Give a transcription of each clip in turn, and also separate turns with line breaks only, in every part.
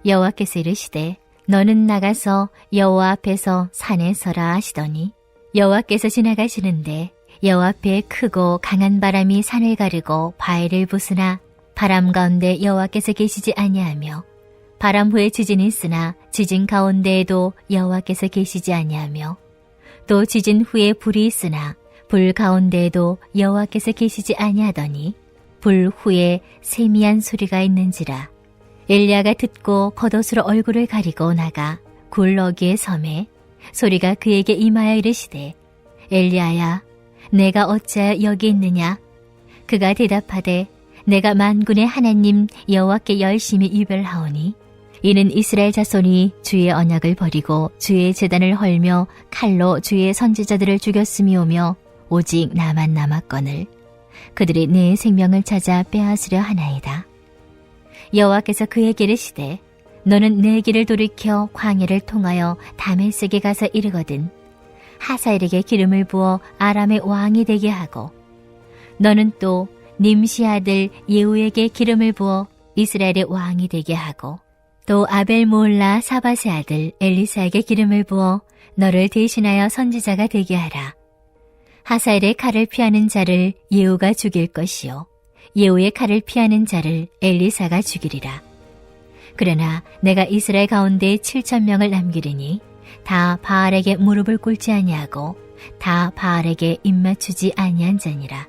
여호와께서 이르시되 너는 나가서 여호와 앞에서 산에 서라 하시더니 여호와께서 지나가시는데 여호와 앞에 크고 강한 바람이 산을 가르고 바위를 부수나 바람 가운데 여호와께서 계시지 아니하며 바람 후에 지진이 있으나 지진 가운데에도 여호와께서 계시지 아니하며 또 지진 후에 불이 있으나 불 가운데에도 여호와께서 계시지 아니하더니 불 후에 세미한 소리가 있는지라. 엘리야가 듣고 겉옷으로 얼굴을 가리고 나가 굴러기에 섬에 소리가 그에게 임하여 이르시되 엘리야야 내가 어찌하여 여기 있느냐. 그가 대답하되 내가 만군의 하나님 여호와께 열심히 유별하오니 이는 이스라엘 자손이 주의 언약을 버리고 주의 제단을 헐며 칼로 주의 선지자들을 죽였음이오며 오직 나만 남았거늘 그들이 내 생명을 찾아 빼앗으려 하나이다. 여호와께서 그에게 이르시되 너는 내 길을 돌이켜 광야를 통하여 다메섹에 가서 이르거든 하사엘에게 기름을 부어 아람의 왕이 되게 하고 너는 또 님시 아들 예후에게 기름을 부어 이스라엘의 왕이 되게 하고 또 아벨모올라 사밧의 아들 엘리사에게 기름을 부어 너를 대신하여 선지자가 되게 하라. 하사엘의 칼을 피하는 자를 예후가 죽일 것이요 예후의 칼을 피하는 자를 엘리사가 죽이리라. 그러나 내가 이스라엘 가운데 7,000명을 남기리니 다 바알에게 무릎을 꿇지 아니하고 다 바알에게 입맞추지 아니한 자니라.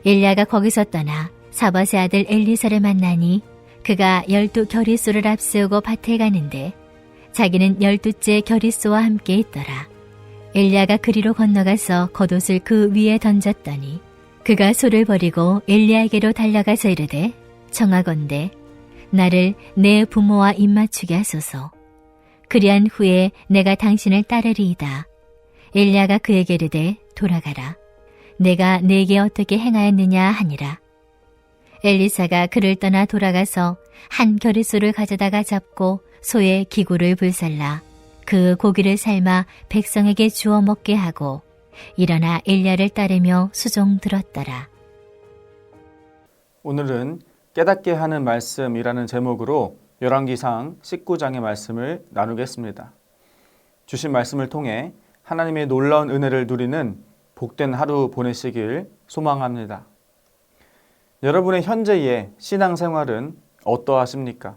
엘리야가 거기서 떠나 사밧의 아들 엘리사를 만나니 그가 12 겨리소를 앞세우고 밭에 가는데 자기는 12째 겨리소와 함께 있더라. 엘리야가 그리로 건너가서 겉옷을 그 위에 던졌더니 그가 소를 버리고 엘리야에게로 달려가서 이르되 청하건대 나를 내 부모와 입맞추게 하소서. 그리한 후에 내가 당신을 따르리이다. 엘리야가 그에게 이르되 돌아가라. 내가 내게 어떻게 행하였느냐 하니라. 엘리사가 그를 떠나 돌아가서 한 겨리소를 가져다가 잡고 소의 기구를 불살라 그 고기를 삶아 백성에게 주어 먹게 하고 일어나 엘리야를 따르며 수종 들었더라.
오늘은 깨닫게 하는 말씀이라는 제목으로 열왕기상 19장의 말씀을 나누겠습니다. 주신 말씀을 통해 하나님의 놀라운 은혜를 누리는 복된 하루 보내시길 소망합니다. 여러분의 현재의 신앙생활은 어떠하십니까?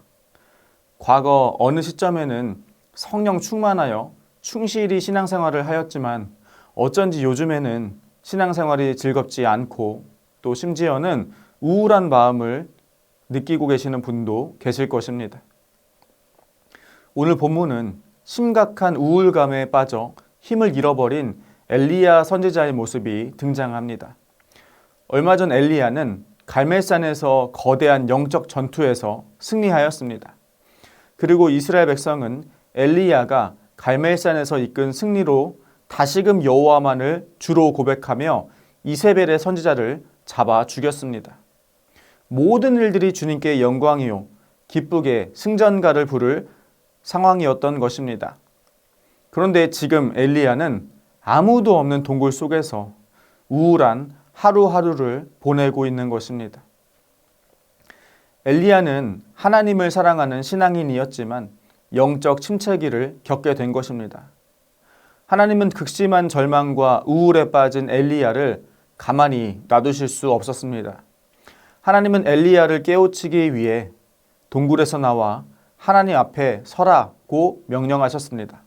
과거 어느 시점에는 성령 충만하여 충실히 신앙생활을 하였지만 어쩐지 요즘에는 신앙생활이 즐겁지 않고 또 심지어는 우울한 마음을 느끼고 계시는 분도 계실 것입니다. 오늘 본문은 심각한 우울감에 빠져 힘을 잃어버린 엘리야 선지자의 모습이 등장합니다. 얼마 전 엘리야는 갈멜산에서 거대한 영적 전투에서 승리하였습니다. 그리고 이스라엘 백성은 엘리야가 갈멜산에서 이끈 승리로 다시금 여호와만을 주로 고백하며 이세벨의 선지자를 잡아 죽였습니다. 모든 일들이 주님께 영광이요 기쁘게 승전가를 부를 상황이었던 것입니다. 그런데 지금 엘리야는 아무도 없는 동굴 속에서 우울한 하루하루를 보내고 있는 것입니다. 엘리야는 하나님을 사랑하는 신앙인이었지만 영적 침체기를 겪게 된 것입니다. 하나님은 극심한 절망과 우울에 빠진 엘리야를 가만히 놔두실 수 없었습니다. 하나님은 엘리야를 깨우치기 위해 동굴에서 나와 하나님 앞에 서라고 명령하셨습니다.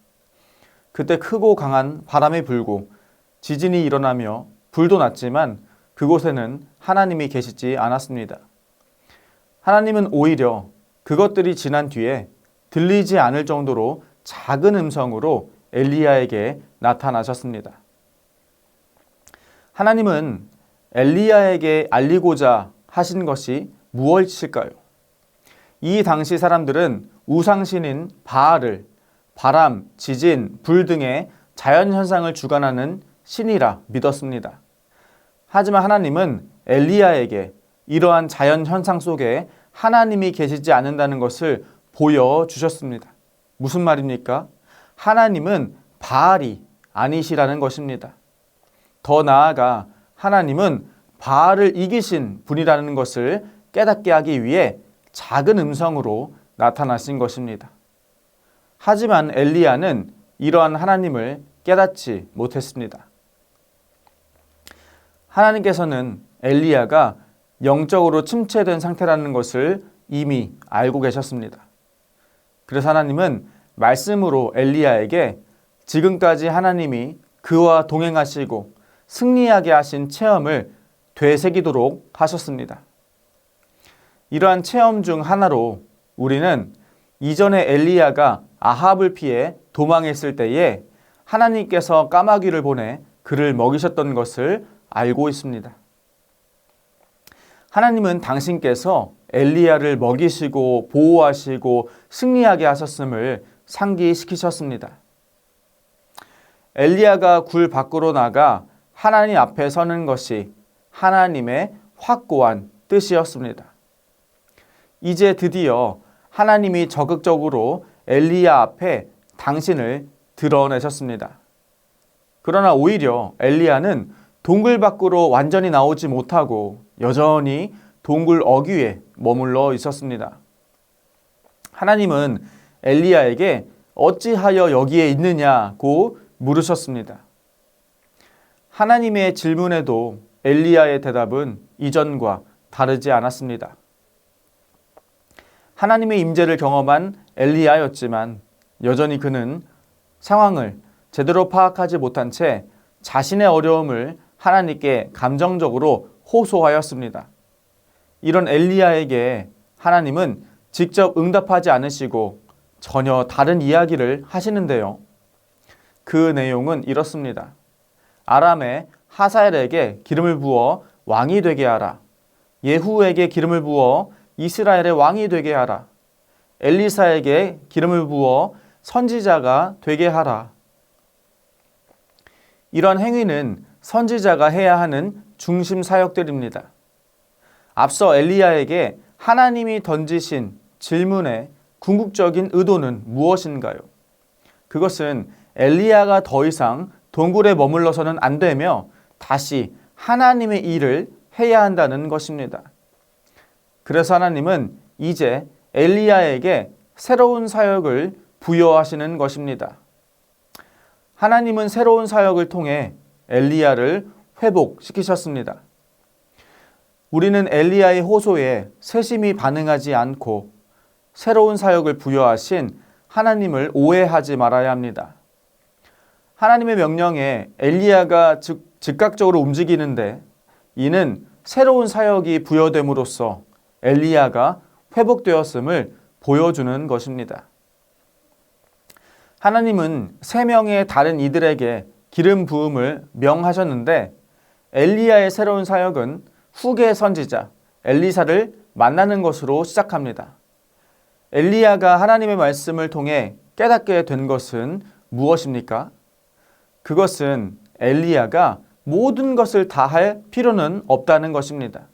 그때 크고 강한 바람이 불고 지진이 일어나며 불도 났지만 그곳에는 하나님이 계시지 않았습니다. 하나님은 오히려 그것들이 지난 뒤에 들리지 않을 정도로 작은 음성으로 엘리야에게 나타나셨습니다. 하나님은 엘리야에게 알리고자 하신 것이 무엇일까요? 이 당시 사람들은 우상신인 바알을 바람, 지진, 불 등의 자연현상을 주관하는 신이라 믿었습니다. 하지만 하나님은 엘리야에게 이러한 자연현상 속에 하나님이 계시지 않는다는 것을 보여주셨습니다. 무슨 말입니까? 하나님은 바알이 아니시라는 것입니다. 더 나아가 하나님은 바알을 이기신 분이라는 것을 깨닫게 하기 위해 작은 음성으로 나타나신 것입니다. 하지만 엘리야는 이러한 하나님을 깨닫지 못했습니다. 하나님께서는 엘리야가 영적으로 침체된 상태라는 것을 이미 알고 계셨습니다. 그래서 하나님은 말씀으로 엘리야에게 지금까지 하나님이 그와 동행하시고 승리하게 하신 체험을 되새기도록 하셨습니다. 이러한 체험 중 하나로 우리는 이전에 엘리야가 아합을 피해 도망했을 때에 하나님께서 까마귀를 보내 그를 먹이셨던 것을 알고 있습니다. 하나님은 당신께서 엘리야를 먹이시고 보호하시고 승리하게 하셨음을 상기시키셨습니다. 엘리야가 굴 밖으로 나가 하나님 앞에 서는 것이 하나님의 확고한 뜻이었습니다. 이제 드디어 하나님이 적극적으로 엘리야 앞에 당신을 드러내셨습니다. 그러나 오히려 엘리야는 동굴 밖으로 완전히 나오지 못하고 여전히 동굴 어귀에 머물러 있었습니다. 하나님은 엘리야에게 어찌하여 여기에 있느냐고 물으셨습니다. 하나님의 질문에도 엘리야의 대답은 이전과 다르지 않았습니다. 하나님의 임재를 경험한 엘리야였지만 여전히 그는 상황을 제대로 파악하지 못한 채 자신의 어려움을 하나님께 감정적으로 호소하였습니다. 이런 엘리야에게 하나님은 직접 응답하지 않으시고 전혀 다른 이야기를 하시는데요. 그 내용은 이렇습니다. 아람의 하사엘에게 기름을 부어 왕이 되게 하라. 예후에게 기름을 부어 이스라엘의 왕이 되게 하라. 엘리사에게 기름을 부어 선지자가 되게 하라. 이런 행위는 선지자가 해야 하는 중심 사역들입니다. 앞서 엘리야에게 하나님이 던지신 질문의 궁극적인 의도는 무엇인가요? 그것은 엘리야가 더 이상 동굴에 머물러서는 안 되며 다시 하나님의 일을 해야 한다는 것입니다. 그래서 하나님은 이제 엘리야에게 새로운 사역을 부여하시는 것입니다. 하나님은 새로운 사역을 통해 엘리야를 회복시키셨습니다. 우리는 엘리야의 호소에 세심히 반응하지 않고 새로운 사역을 부여하신 하나님을 오해하지 말아야 합니다. 하나님의 명령에 엘리야가 즉각적으로 움직이는데 이는 새로운 사역이 부여됨으로써 엘리야가 회복되었음을 보여주는 것입니다. 하나님은 3명의 다른 이들에게 기름 부음을 명하셨는데 엘리야의 새로운 사역은 후계 선지자 엘리사를 만나는 것으로 시작합니다. 엘리야가 하나님의 말씀을 통해 깨닫게 된 것은 무엇입니까? 그것은 엘리야가 모든 것을 다 할 필요는 없다는 것입니다.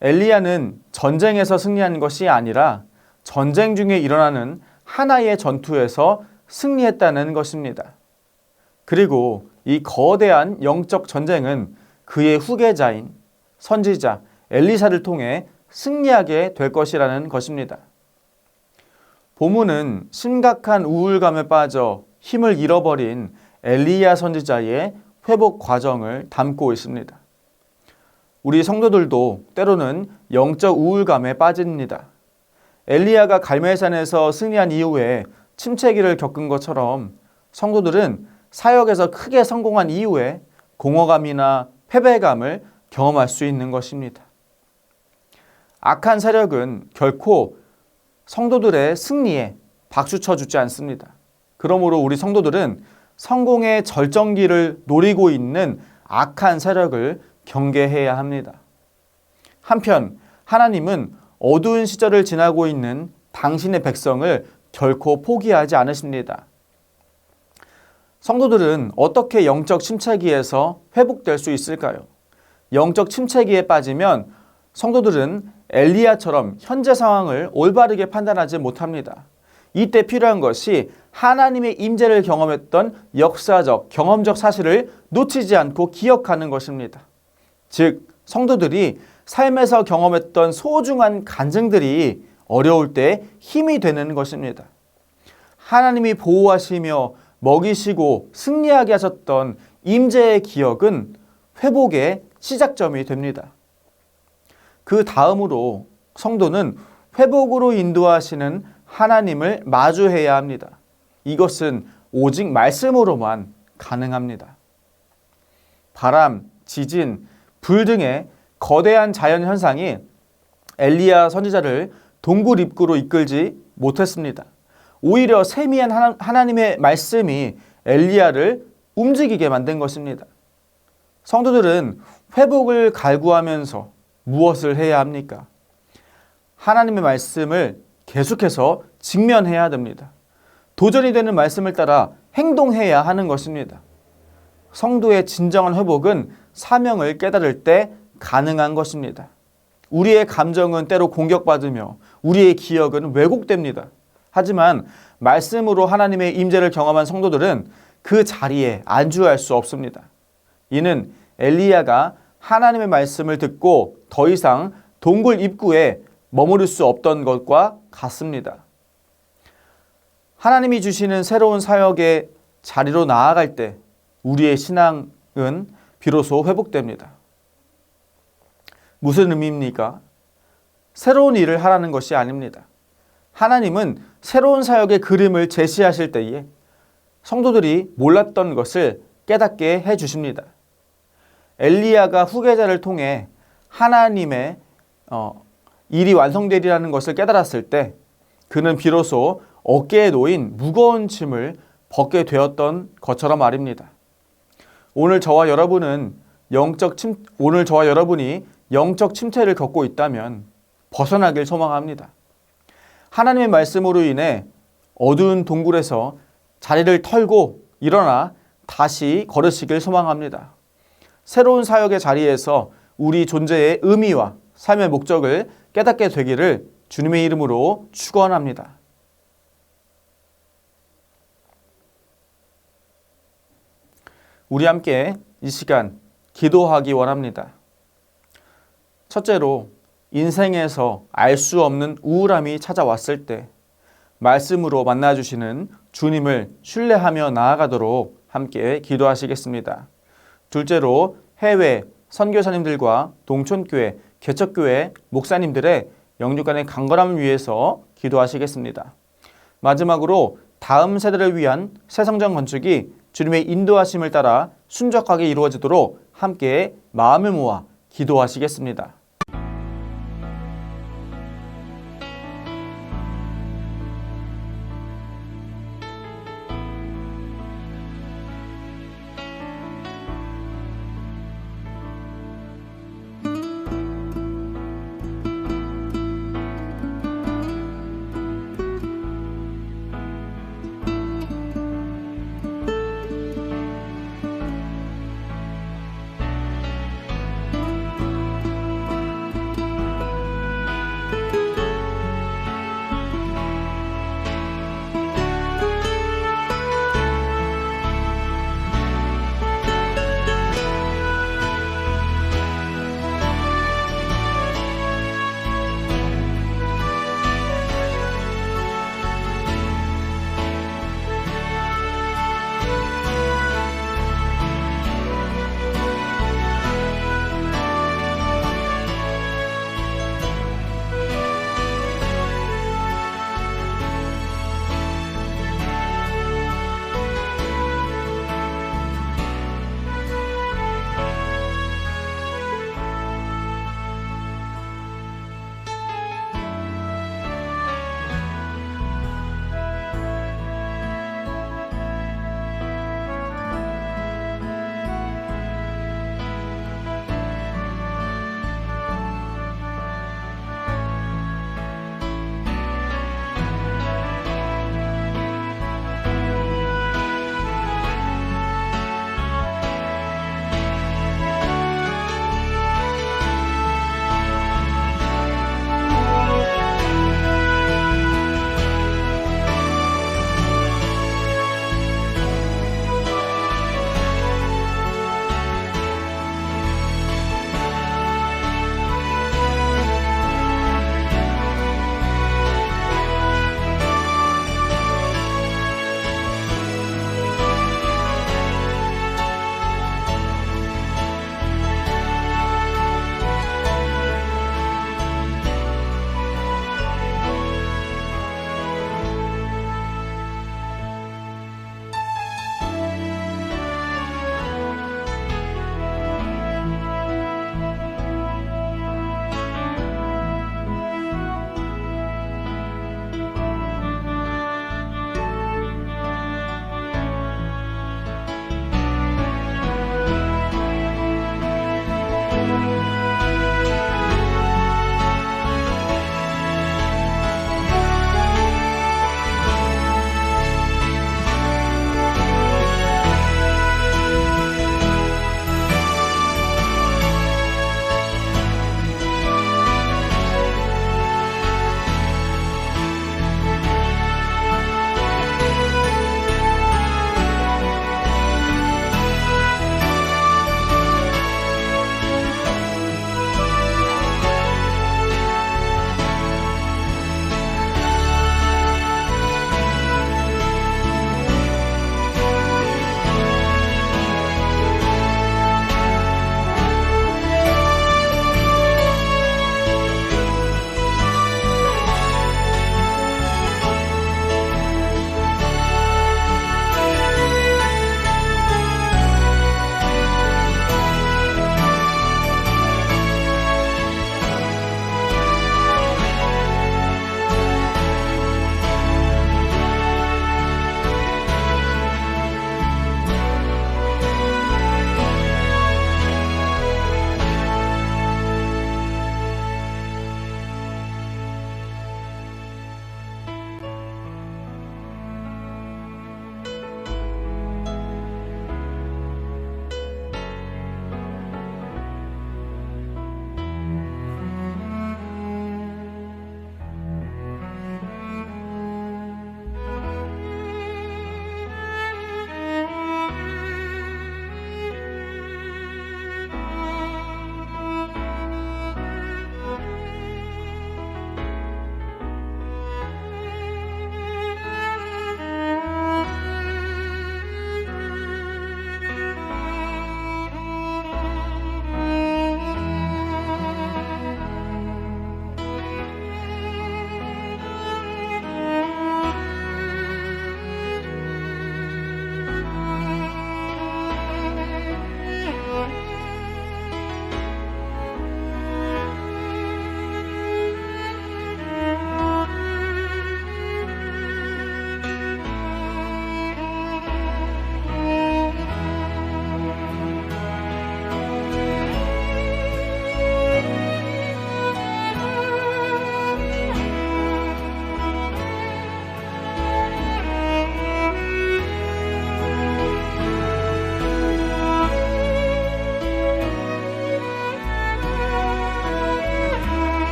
엘리야는 전쟁에서 승리한 것이 아니라 전쟁 중에 일어나는 하나의 전투에서 승리했다는 것입니다. 그리고 이 거대한 영적 전쟁은 그의 후계자인 선지자 엘리사를 통해 승리하게 될 것이라는 것입니다. 본문은 심각한 우울감에 빠져 힘을 잃어버린 엘리야 선지자의 회복 과정을 담고 있습니다. 우리 성도들도 때로는 영적 우울감에 빠집니다. 엘리야가 갈멜산에서 승리한 이후에 침체기를 겪은 것처럼 성도들은 사역에서 크게 성공한 이후에 공허감이나 패배감을 경험할 수 있는 것입니다. 악한 세력은 결코 성도들의 승리에 박수 쳐주지 않습니다. 그러므로 우리 성도들은 성공의 절정기를 노리고 있는 악한 세력을 경계해야 합니다. 한편 하나님은 어두운 시절을 지나고 있는 당신의 백성을 결코 포기하지 않으십니다. 성도들은 어떻게 영적 침체기에서 회복될 수 있을까요? 영적 침체기에 빠지면 성도들은 엘리야처럼 현재 상황을 올바르게 판단하지 못합니다. 이때 필요한 것이 하나님의 임재를 경험했던 역사적, 경험적 사실을 놓치지 않고 기억하는 것입니다. 즉, 성도들이 삶에서 경험했던 소중한 간증들이 어려울 때 힘이 되는 것입니다. 하나님이 보호하시며 먹이시고 승리하게 하셨던 임재의 기억은 회복의 시작점이 됩니다. 그 다음으로 성도는 회복으로 인도하시는 하나님을 마주해야 합니다. 이것은 오직 말씀으로만 가능합니다. 바람, 지진, 불 등의 거대한 자연현상이 엘리야 선지자를 동굴 입구로 이끌지 못했습니다. 오히려 세미한 하나님의 말씀이 엘리야를 움직이게 만든 것입니다. 성도들은 회복을 갈구하면서 무엇을 해야 합니까? 하나님의 말씀을 계속해서 직면해야 됩니다. 도전이 되는 말씀을 따라 행동해야 하는 것입니다. 성도의 진정한 회복은 사명을 깨달을 때 가능한 것입니다. 우리의 감정은 때로 공격받으며 우리의 기억은 왜곡됩니다. 하지만 말씀으로 하나님의 임재를 경험한 성도들은 그 자리에 안주할 수 없습니다. 이는 엘리야가 하나님의 말씀을 듣고 더 이상 동굴 입구에 머무를 수 없던 것과 같습니다. 하나님이 주시는 새로운 사역의 자리로 나아갈 때 우리의 신앙은 비로소 회복됩니다. 무슨 의미입니까? 새로운 일을 하라는 것이 아닙니다. 하나님은 새로운 사역의 그림을 제시하실 때에 성도들이 몰랐던 것을 깨닫게 해주십니다. 엘리야가 후계자를 통해 하나님의 일이 완성되리라는 것을 깨달았을 때 그는 비로소 어깨에 놓인 무거운 짐을 벗게 되었던 것처럼 말입니다. 오늘 저와 여러분이 영적 침체를 겪고 있다면 벗어나길 소망합니다. 하나님의 말씀으로 인해 어두운 동굴에서 자리를 털고 일어나 다시 걸으시길 소망합니다. 새로운 사역의 자리에서 우리 존재의 의미와 삶의 목적을 깨닫게 되기를 주님의 이름으로 축원합니다. 우리 함께 이 시간 기도하기 원합니다. 첫째로 인생에서 알 수 없는 우울함이 찾아왔을 때 말씀으로 만나주시는 주님을 신뢰하며 나아가도록 함께 기도하시겠습니다. 둘째로 해외 선교사님들과 동촌교회, 개척교회 목사님들의 영육간의 강건함을 위해서 기도하시겠습니다. 마지막으로 다음 세대를 위한 새 성전 건축이 주님의 인도하심을 따라 순적하게 이루어지도록 함께 마음을 모아 기도하시겠습니다.